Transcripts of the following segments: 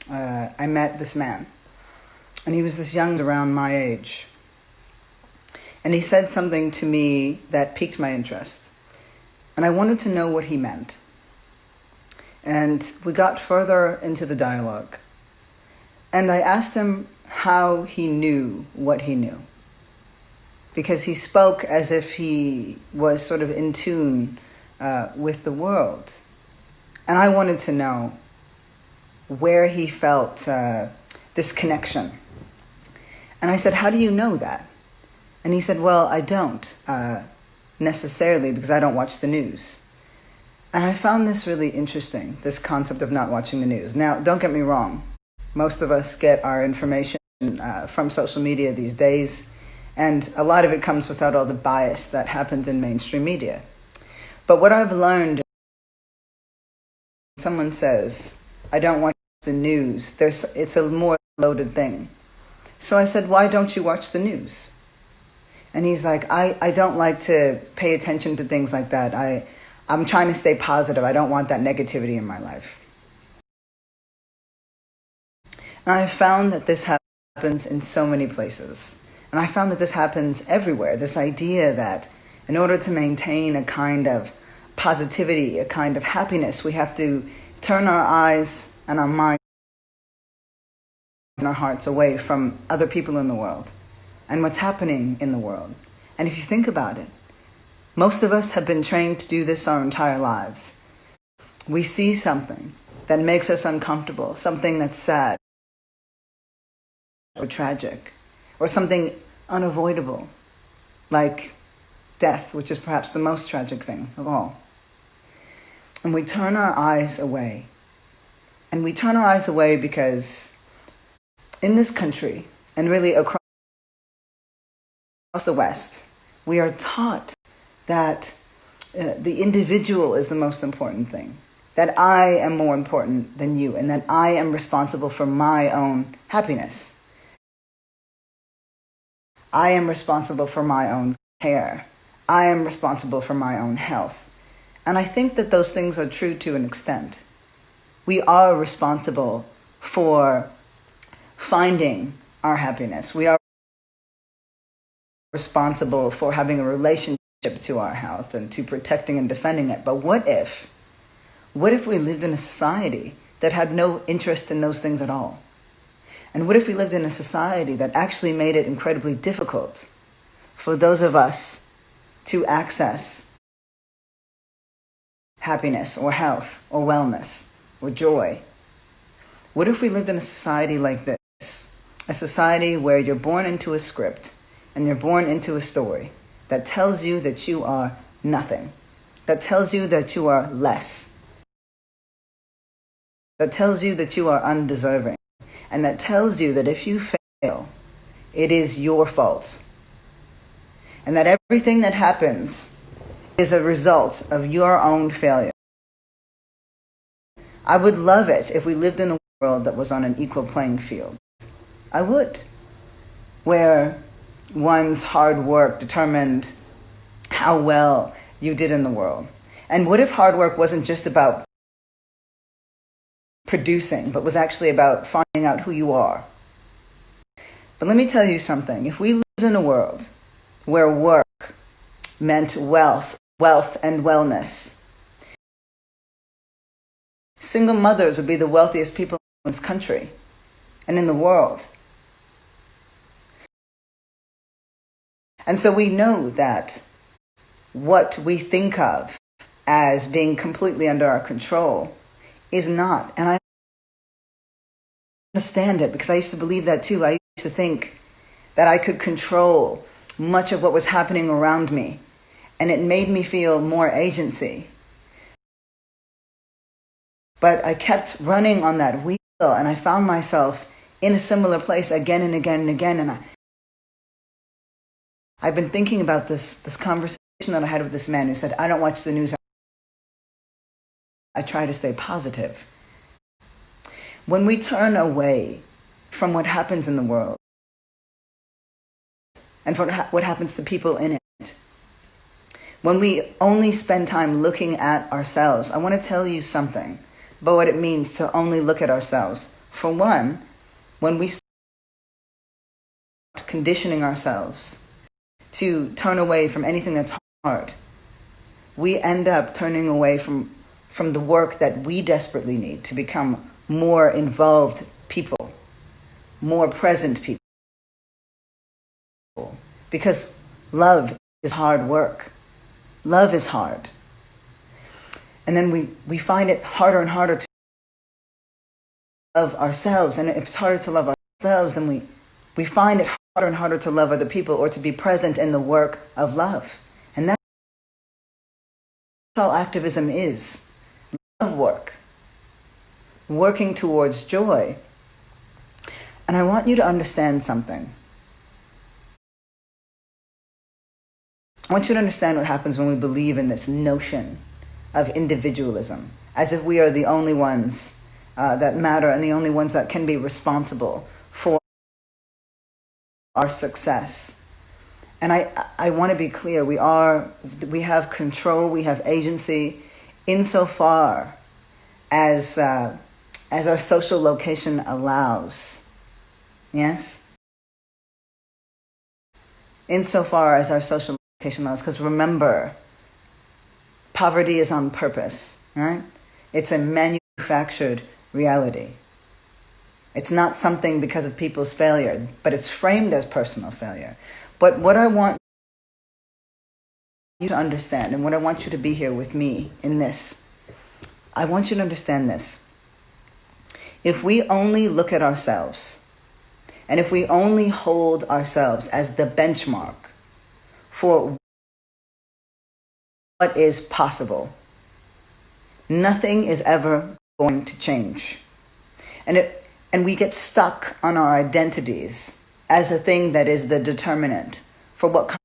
I met this man, and he was this young, around my age. And he said something to me that piqued my interest. And I wanted to know what he meant. And we got further into the dialogue. And I asked him how he knew what he knew. Because he spoke as if he was sort of in tune with the world. And I wanted to know where he felt this connection. And I said, how do you know that? And he said, well, I don't necessarily, because I don't watch the news. And I found this really interesting, this concept of not watching the news. Now, don't get me wrong. Most of us get our information from social media these days, and a lot of it comes without all the bias that happens in mainstream media. But what I've learned, someone says, I don't watch the news, it's a more loaded thing. So I said, why don't you watch the news? And he's like, I don't like to pay attention to things like that. I'm trying to stay positive. I don't want that negativity in my life. And I found that this happens in so many places. And I found that this happens everywhere. This idea that in order to maintain a kind of positivity, a kind of happiness, we have to turn our eyes and our minds and our hearts away from other people in the world and what's happening in the world. And if you think about it, most of us have been trained to do this our entire lives. We see something that makes us uncomfortable, something that's sad or tragic, or something unavoidable, like death, which is perhaps the most tragic thing of all. And we turn our eyes away. And we turn our eyes away because in this country, and really across the West, we are taught that the individual is the most important thing, that I am more important than you, and that I am responsible for my own happiness. I am responsible for my own care. I am responsible for my own health. And I think that those things are true to an extent. We are responsible for finding our happiness. We are responsible for having a relationship to our health and to protecting and defending it. But what if we lived in a society that had no interest in those things at all? And what if we lived in a society that actually made it incredibly difficult for those of us to access happiness or health or wellness or joy? What if we lived in a society like this? A society where you're born into a script and you're born into a story that tells you that you are nothing, that tells you that you are less, that tells you that you are undeserving, and that tells you that if you fail, it is your fault, and that everything that happens is a result of your own failure. I would love it if we lived in a world that was on an equal playing field. I would. Where one's hard work determined how well you did in the world. And what if hard work wasn't just about producing, but was actually about finding out who you are? But let me tell you something. If we lived in a world where work meant wealth and wellness, single mothers would be the wealthiest people in this country and in the world. And so we know that what we think of as being completely under our control is not. And I understand it because I used to believe that too. I used to think that I could control much of what was happening around me, and it made me feel more agency. But I kept running on that wheel, and I found myself in a similar place again and again and again. And I've been thinking about this conversation that I had with this man who said, I don't watch the news. I try to stay positive. When we turn away from what happens in the world and from what happens to people in it, when we only spend time looking at ourselves, I want to tell you something but what it means to only look at ourselves. For one, when we start conditioning ourselves to turn away from anything that's hard, we end up turning away from the work that we desperately need to become more involved people, more present people. Because love is hard work. Love is hard. And then we find it harder and harder to love ourselves. And if it's harder to love ourselves, then we find it harder and harder to love other people or to be present in the work of love. And that's all activism is. Love work. Working towards joy. And I want you to understand something. I want you to understand what happens when we believe in this notion of individualism, as if we are the only ones that matter and the only ones that can be responsible for our success. And I want to be clear, we have control, we have agency insofar as our social location allows. Yes? Insofar as our social location allows. Because remember, poverty is on purpose, right? It's a manufactured reality. It's not something because of people's failure, but it's framed as personal failure. But what I want you to understand, and what I want you to be here with me in this, I want you to understand this. If we only look at ourselves, and if we only hold ourselves as the benchmark for what is possible, nothing is ever going to change. And we get stuck on our identities as a thing that is the determinant for what kind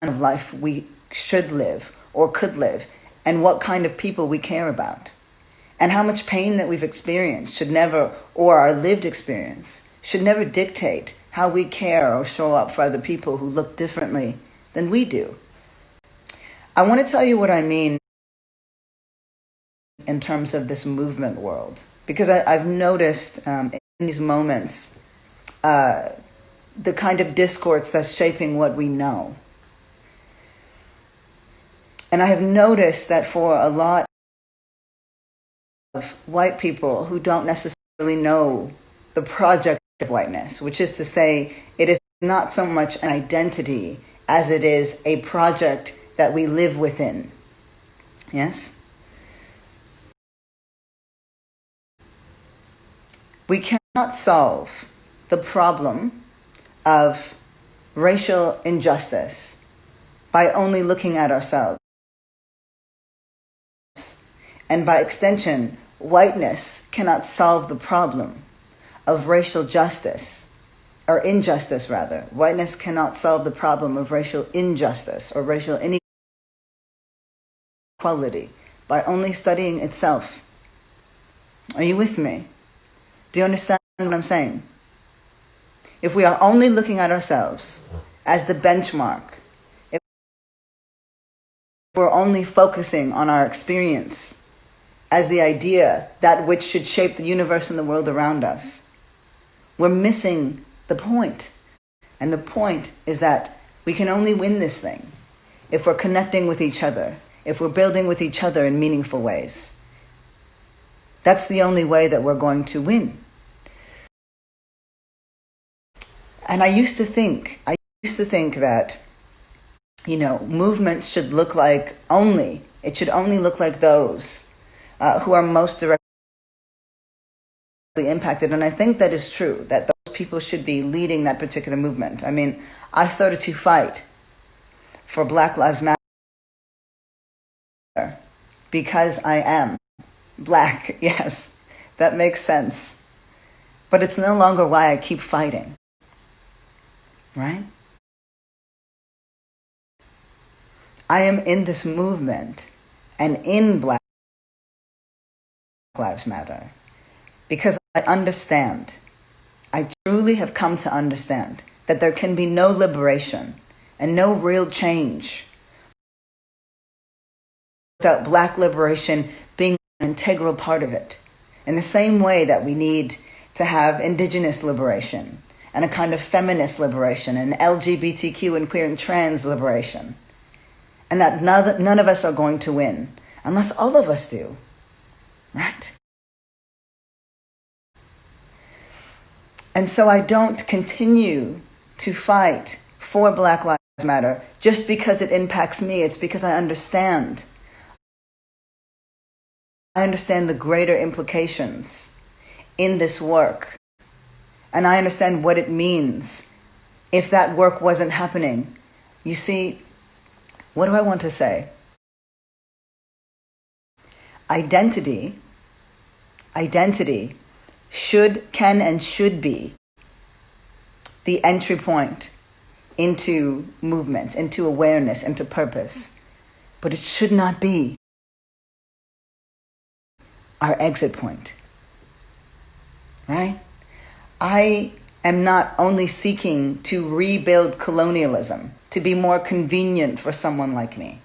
of life we should live or could live, and what kind of people we care about. And how much pain that we've experienced should never, or our lived experience, should never dictate how we care or show up for other people who look differently than we do. I want to tell you what I mean in terms of this movement world, because I've noticed in these moments the kind of discourse that's shaping what we know. And I have noticed that for a lot of white people who don't necessarily know the project of whiteness, which is to say, it is not so much an identity as it is a project that we live within. Yes? We cannot solve the problem of racial injustice by only looking at ourselves. And by extension, whiteness cannot solve the problem of racial justice, or injustice rather. Whiteness cannot solve the problem of racial injustice or racial inequality by only studying itself. Are you with me? Do you understand what I'm saying? If we are only looking at ourselves as the benchmark, if we're only focusing on our experience as the idea, that which should shape the universe and the world around us, we're missing the point. And the point is that we can only win this thing if we're connecting with each other, if we're building with each other in meaningful ways. That's the only way that we're going to win. And I used to think that, movements should look like it should only look like those who are most directly impacted. And I think that is true, that those people should be leading that particular movement. I mean, I started to fight for BlackLivesMatter because I am Black. Yes, that makes sense. But it's no longer why I keep fighting. Right? I am in this movement and in Black Lives Matter because I understand, I truly have come to understand that there can be no liberation and no real change without Black liberation being integral part of it. In the same way that we need to have indigenous liberation and a kind of feminist liberation and LGBTQ and queer and trans liberation. And that none of us are going to win unless all of us do, right? And so I don't continue to fight for Black Lives Matter just because it impacts me. It's because I understand. I understand the greater implications in this work. And I understand what it means if that work wasn't happening. You see, what do I want to say? Identity can and should be the entry point into movements, into awareness, into purpose. But it should not be our exit point, right? I am not only seeking to rebuild colonialism to be more convenient for someone like me.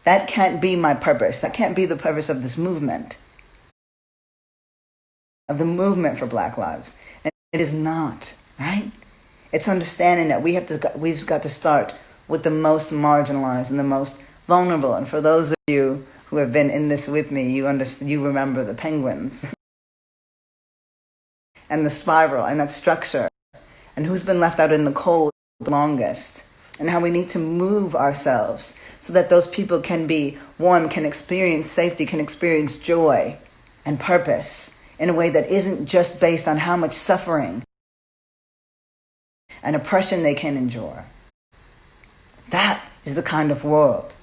That can't be my purpose. That can't be the purpose of this movement, of the movement for Black lives. And it is not, right? It's understanding that we've got to start with the most marginalized and the most vulnerable. And for those of you who have been in this with me, you remember the penguins and the spiral and that structure and who's been left out in the cold the longest, and how we need to move ourselves so that those people can be warm, can experience safety, can experience joy and purpose in a way that isn't just based on how much suffering and oppression they can endure. That is the kind of world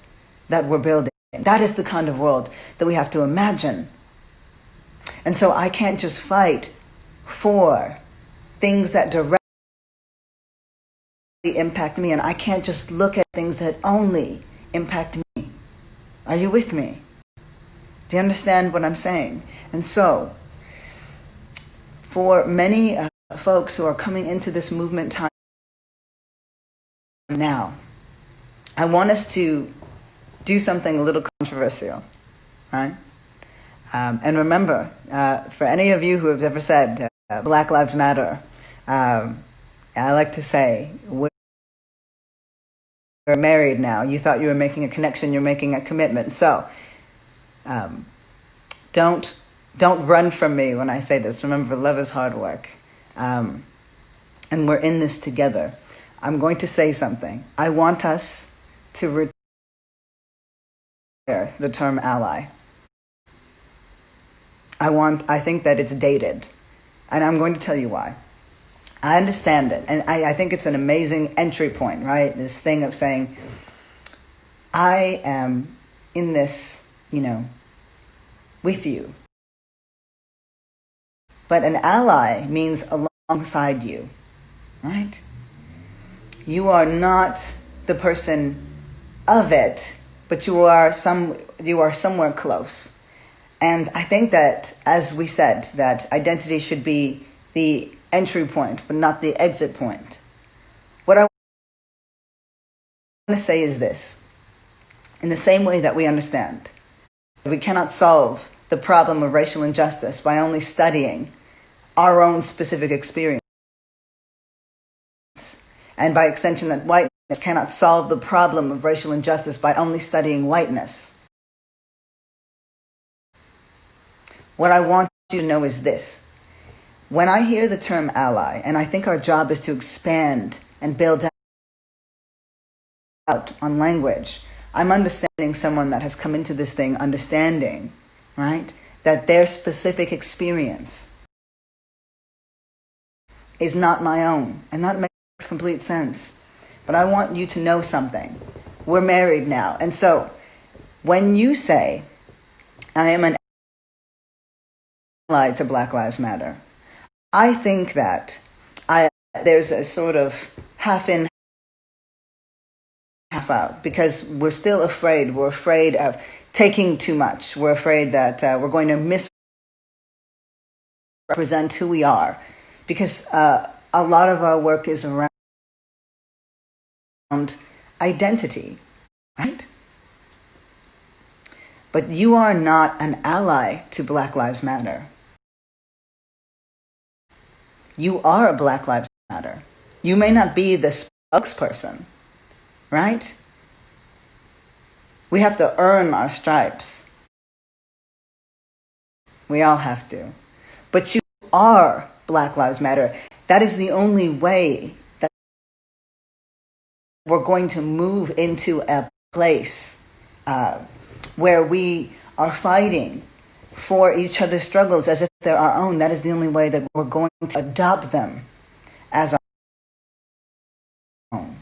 that we're building. That is the kind of world that we have to imagine. And so I can't just fight for things that directly impact me, and I can't just look at things that only impact me. Are you with me? Do you understand what I'm saying? And so, for many folks who are coming into this movement time now, I want us to do something a little controversial, right? And remember, for any of you who have ever said Black Lives Matter, I like to say, we're married now. You thought you were making a connection, you're making a commitment. So don't run from me when I say this. Remember, love is hard work. And we're in this together. I'm going to say something. I want us to retire the term ally. I think that it's dated. And I'm going to tell you why. I understand it. And I think it's an amazing entry point, right? This thing of saying, I am in this, with you. But an ally means alongside you, right? You are not the person of it, but you are somewhere close. And I think that, as we said, that identity should be the entry point, but not the exit point. What I want to say is this. In the same way that we understand that we cannot solve the problem of racial injustice by only studying our own specific experience, and by extension that whiteness cannot solve the problem of racial injustice by only studying whiteness. What I want you to know is this. When I hear the term ally, and I think our job is to expand and build out on language, I'm understanding someone that has come into this thing understanding, right, that their specific experience is not my own. And that makes complete sense. But I want you to know something. We're married now. And so when you say, I am an ally to Black Lives Matter, I think that there's a sort of half in, half out, because we're still afraid. We're afraid of taking too much. We're afraid that we're going to misrepresent who we are, because a lot of our work is around identity, right? But you are not an ally to Black Lives Matter. You are a Black Lives Matter. You may not be the spokesperson, right? We have to earn our stripes. We all have to. But you are Black Lives Matter. That is the only way that we're going to move into a place where we are fighting for each other's struggles as if they're our own. That is the only way that we're going to adopt them as our own.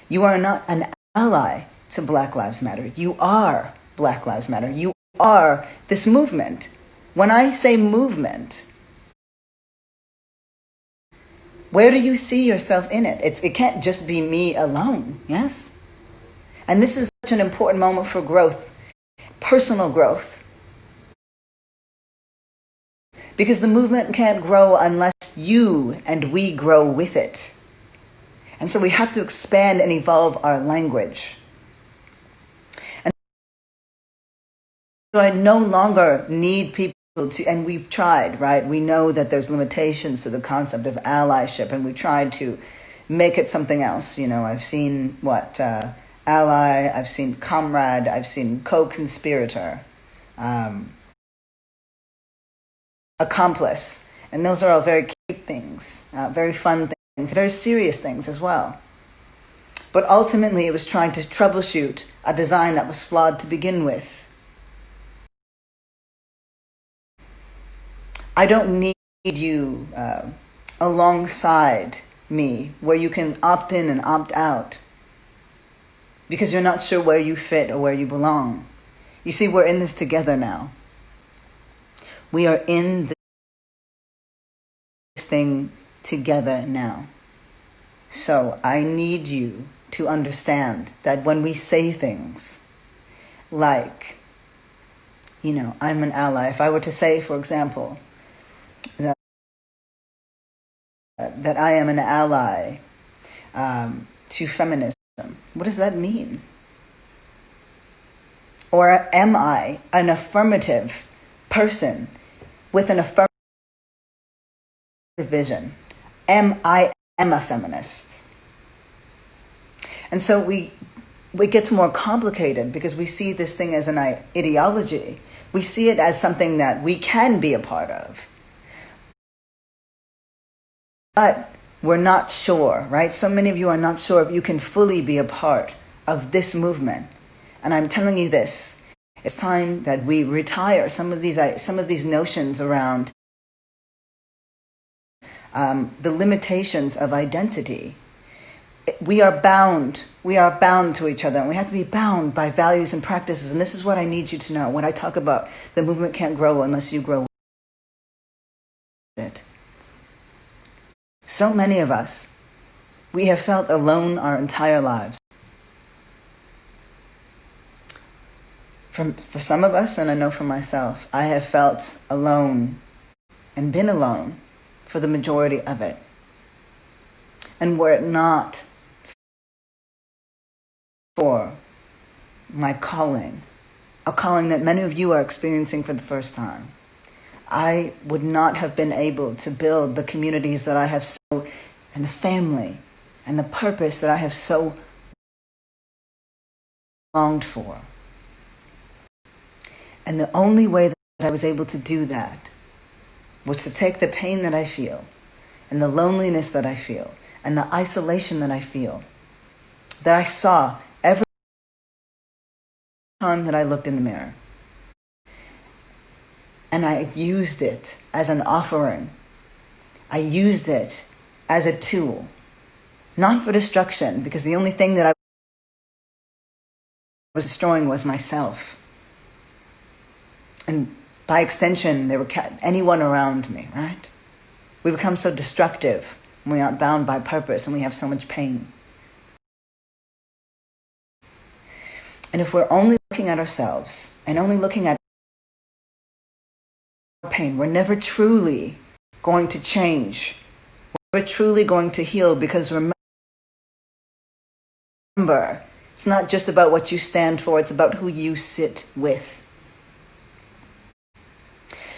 You are not an ally to Black Lives Matter. You are Black Lives Matter. You are this movement. When I say movement, where do you see yourself in it? It can't just be me alone, yes? And this is such an important moment for growth, personal growth. Because the movement can't grow unless you and we grow with it. And so we have to expand and evolve our language. And so I no longer need people to, and we've tried, right? We know that there's limitations to the concept of allyship, and we tried to make it something else. You know, I've seen ally, I've seen comrade, I've seen co-conspirator, accomplice. And those are all very cute things, very fun things, very serious things as well. But ultimately, it was trying to troubleshoot a design that was flawed to begin with. I don't need you alongside me where you can opt in and opt out because you're not sure where you fit or where you belong. You see, we're in this together now. We are in this thing together now. So I need you to understand that when we say things like, you know, I'm an ally. If I were to say, for example, that I am an ally to feminism, what does that mean? Or am I an affirmative person with an affirmative vision? I am a feminist. And so it gets more complicated because we see this thing as an ideology. We see it as something that we can be a part of. But we're not sure, right? So many of you are not sure if you can fully be a part of this movement. And I'm telling you this, it's time that we retire some of these notions around the limitations of identity. We are bound to each other, and we have to be bound by values and practices. And this is what I need you to know when I talk about the movement can't grow unless you grow with it. So many of us, we have felt alone our entire lives. For some of us, and I know for myself, I have felt alone and been alone for the majority of it. And were it not for my calling, a calling that many of you are experiencing for the first time, I would not have been able to build the communities that I have so, and the family, and the purpose that I have so longed for. And the only way that I was able to do that was to take the pain that I feel, and the loneliness that I feel, and the isolation that I feel, that I saw every time that I looked in the mirror. And I used it as an offering. I used it as a tool, not for destruction, because the only thing that I was destroying was myself. And by extension, there were anyone around me, right? We become so destructive when we aren't bound by purpose and we have so much pain. And if we're only looking at ourselves and only looking at pain, we're never truly going to change. We're truly going to heal, because remember, it's not just about what you stand for, it's about who you sit with.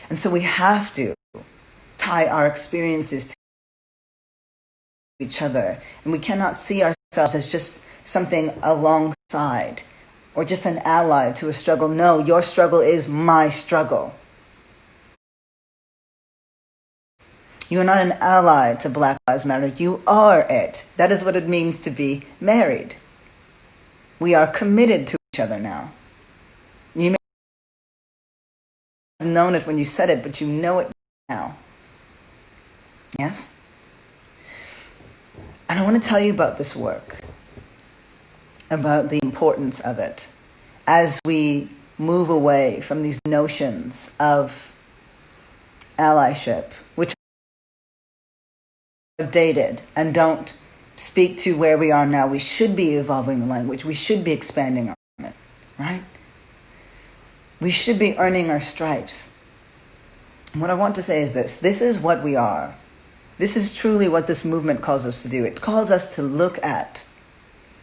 And so we have to tie our experiences to each other. And we cannot see ourselves as just something alongside or just an ally to a struggle. No, your struggle is my struggle. You are not an ally to Black Lives Matter. You are it. That is what it means to be married. We are committed to each other now. You may have known it when you said it, but you know it now. Yes? And I want to tell you about this work, about the importance of it as we move away from these notions of allyship, which are dated and don't speak to where we are now. We should be evolving the language. We should be expanding on it, right? We should be earning our stripes. And what I want to say is this. This is what we are. This is truly what this movement calls us to do. It calls us to look at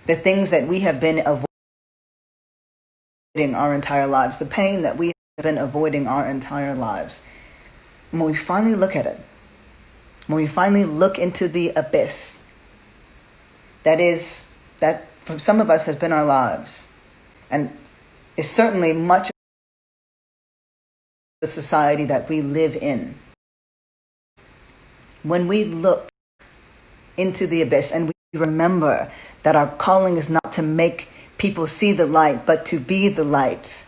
the things that we have been avoiding our entire lives, the pain that we have been avoiding our entire lives. And when we finally look at it, when we finally look into the abyss, that for some of us has been our lives, and is certainly much of the society that we live in. When we look into the abyss and we remember that our calling is not to make people see the light, but to be the light,